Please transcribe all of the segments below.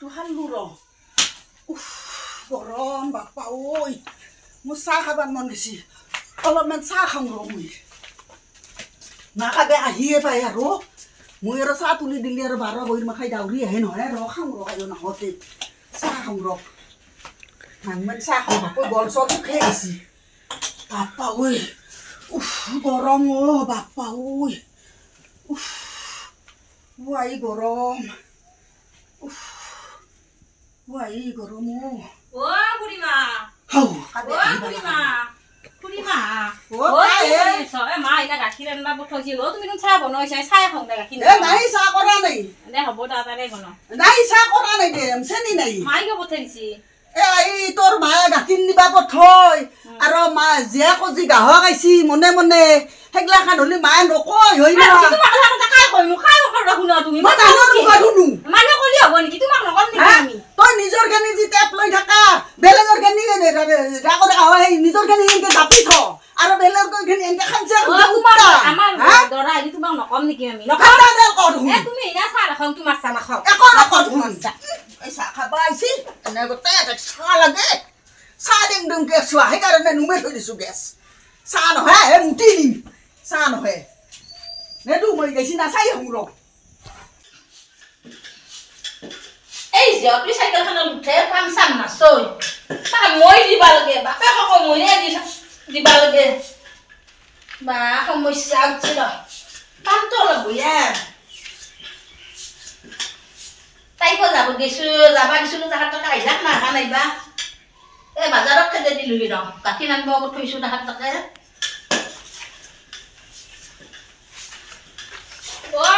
ভাতটো খালো ৰ গৰম বাপা ঐ মোৰ চাহ খাবাৰ মন গৈছে অলপমান চাহ খাম ৰ মই নাখাবে আহিয়ে পাই আৰু মই আৰু চাহ তুলি দিলি আৰু 12 বহিৰ মাখাই দাউৰি আহে নহয় ৰ খাম ৰ কাইও নাহতে চাহ খাম ৰ নাংমান চাহ খাম বাপা গল চল উঠে গৈছে বাপা ঐ গৰম বাপা ঐ আই গৰম আই গৰম বুঢ়ীমা হাও বুঢ়ীমা বুঢ়ীমা মা এতিয়া গাখীৰ আনিব পঠাইছিল তুমি চাহ বনাইছা চাহ খাওঁ দে গাখীৰ নাই চাহ কৰা নাই দে হ'ব তাৰে বনাওঁ নাই চাহ কৰা নাই দে চেনি নাই মাই কিয় পঠাই দিছি এই তোৰ মায়ে গাখীৰ নিবা পঠয় আৰু মা জীয়া কজি গাহক আইছি মনে মনে সেইগিলা খান হলি মায়ে নকয় হৈ না তই নিজৰ খিনি যি টেপ লৈ থাকা বেলেগৰ খিনি নিজৰ খিনি এনেকে জাপি থ আৰু বেলেগৰ খিনি এনেকে খাইছে তোমাক নকম নেকি আমি তুমি এনে চাহ নাখাওঁ তোমাৰ চাহ নাখাওঁ একো নকওঁ চাহ খাব আহিছি এনে গোটেই চাহ লাগে চাহ দিম দিম গেছ চোৱা সেইকাৰণে নুমে থৈ দিছো গেছ চাহ নহয় হে মুঠি দিম চাহ নহয় নেদো মই গেছি নাচাই হওঁ ৰ এই যে তুমি চাইকেলখনত উঠে পাম চাম নাচই তাক মই দিবা লাগে বাপেকক মইয়ে দিবা লাগে বা সমস্যা আছে ৰ কামটো অলপ বঢ়িয়া তাইকো যাব যাবা দিছিলোঁ তাহাৰ টকা আহিলাক নাহা নাইবা এই বাজাৰত খেদে দিলোহি ৰ গাখীৰ আনিব থৈছোঁ তাহাৰ টকা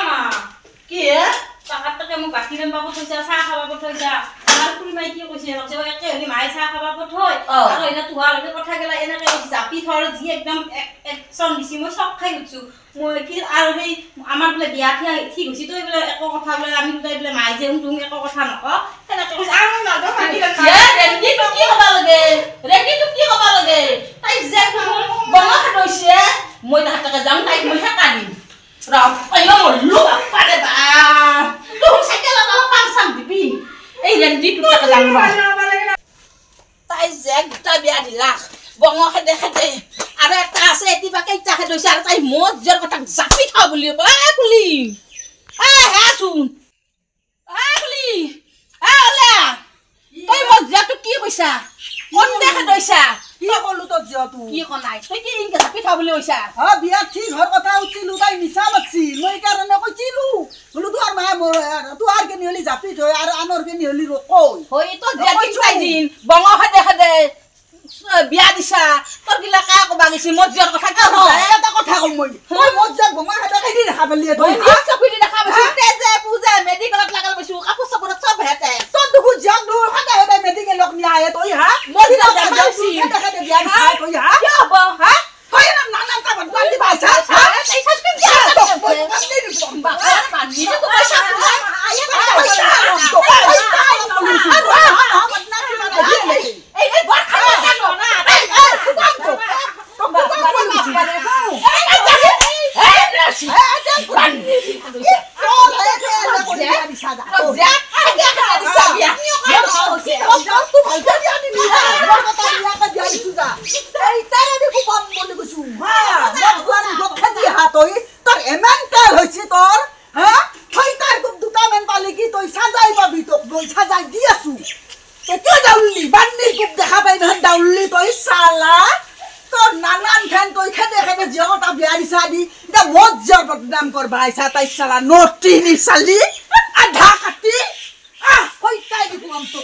মা কি হে তাহাৰ টকা মোক গাখীৰ আনিব পঠাইছা চাহ খাব পঠাইছা আমাৰ খুৰীমাই কি কৈছে একে হলি মায়ে চাহ খাব পঠাই আৰু এনে তোহাৰ হলে কথা গেলা এনেকে জাপি থৰ যি একদম একচন দিছি মই চক খাই উঠছো মই কি আৰু সেই আমাৰ বোলে বিয়া ঠিক হৈছে তই বোলে একো কথা বোলে আমি দুটাই বোলে মাই যে তুমি একো কথা নক সেনেকে কৈছে আৰু নাজানো ৰেডিটো কি হ'ব লাগে ৰেডিটো কি হ'ব লাগে তাই যে বঙা খাইছে মই তাহাৰ টকা যাম তাইক মই হেকা দিম ৰ কইলো মল্লু বাপাৰে বা তুম চাইকেল অলপ পাম চাম দিবি এই ৰেডিটো টকা যাম ৰ তাই যে দুটা বিয়া দিলা বঙা খেদে খেদে আৰু এটা আছে এটিবা কেইটা খেদৈছে আৰু তাই মত যোৱাৰ কথা জাপি থা বুলি কুলি হেচোন কুলি ওলা তই মত যোৱাটো কি কৈছা মন দেখে দৈছা কি কলো তোৰ জিয়াটো কি কনাই তই কি ইনকে জাপি থা বুলি কৈছা বিয়া ঠিক হোৱাৰ কথা উঠিলো তাই মিছা মাতছি মই কাৰণে কৈছিলো বোলো তোৰ মায়ে তোৰ কেনি হলি জাপি থৈ আৰু আনৰ কেনি হলি ৰকৈ হৈ তো তাই দিন বঙা খেদে খেদে বিয়া দিছা তোৰ গিলা কা কবা গেছি মত যোৱাৰ কথা কি এটা কথা কম মই মত যাক বঙা খেদে কেনি দেখা পালি তই নিশ্চয় খুলি দেখা পাইছো তেজে পূজা মেডিকেলত লাগাল পাইছো কাপোৰ চাপোৰত চব হেতে তোৰ দুখু যাক দূৰ সদায় সদায় মেডিকেলক নিয়া আহে তই হা মৰি যাইছি বিয়া দিছা তই হা কি হ'ব হা তই নানান কা বদনাম দি পাইছা এই সাজকে বিয়া নিজে তো পয়সা বদনাম করবা আইসা তাই সালা নটি নি সালি আধা কাটি কই তাই দিবো আম তো